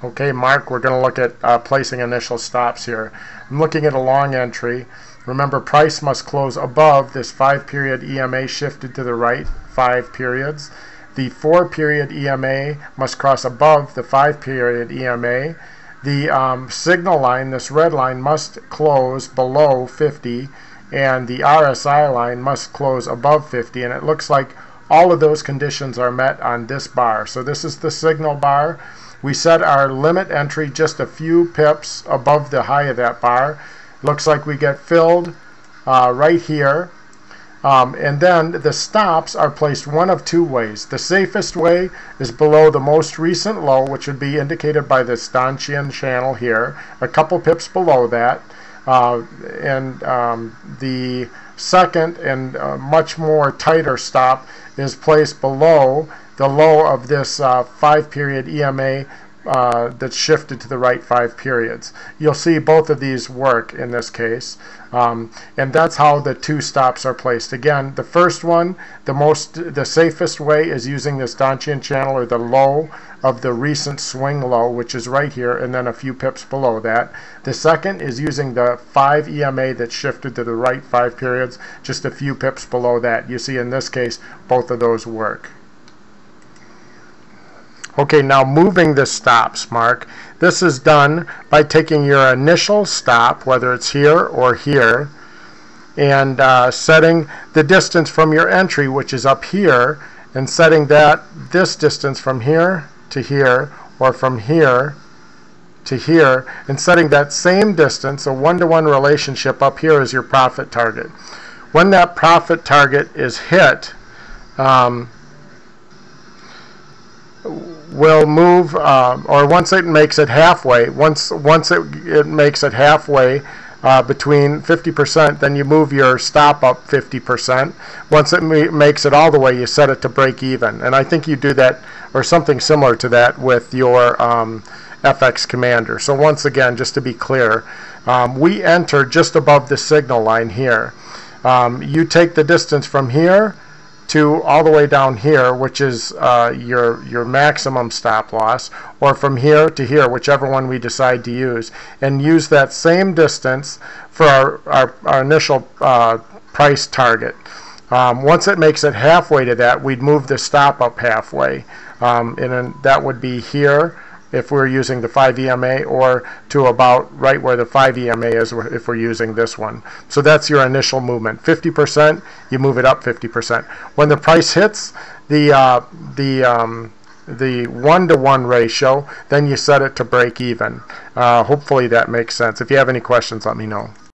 Okay, Mark, we're going to look at placing initial stops here. I'm looking at a long entry. Remember, price must close above this 5-period EMA shifted to the right 5 periods. The 4-period EMA must cross above the 5-period EMA. The signal line, this red line, must close below 50, and the RSI line must close above 50, and it looks like all of those conditions are met on this bar. So this is the signal bar. We set our limit entry just a few pips above the high of that bar. Looks like we get filled right here. And then the stops are placed one of two ways. The safest way is below the most recent low, which would be indicated by the stanchion channel here, a couple pips below that. The second and much more tighter stop is placed below the low of this 5-period EMA that's shifted to the right 5 periods. You'll see both of these work in this case, and that's how the two stops are placed. Again, the first one, the safest way is using the stanchion channel, or the low of the recent swing low, which is right here, and then a few pips below that. The second is using the 5 EMA that's shifted to the right 5 periods, just a few pips below that. You see in this case both of those work. Okay, now moving the stops, Mark. This is done by taking your initial stop, whether it's here or here, and setting the distance from your entry, which is up here, and setting this distance from here to here, or from here to here, and setting that same distance, a 1-to-1 relationship, up here as your profit target. When that profit target is hit, will move, or once it makes it halfway, once it makes it halfway between 50%, then you move your stop up 50%. Once it makes it all the way, you set it to break even. And I think you do that, or something similar to that, with your FX Commander. So once again, just to be clear, we enter just above the signal line here. You take the distance from here to all the way down here, which is your maximum stop loss, or from here to here, whichever one we decide to use, and use that same distance for our initial price target. Once it makes it halfway to that, we'd move the stop up halfway, and then that would be here if we're using the 5 EMA, or to about right where the 5 EMA is if we're using this one. So that's your initial movement. 50%, you move it up 50%. When the price hits the 1-to-1 ratio, then you set it to break even. Hopefully that makes sense. If you have any questions, let me know.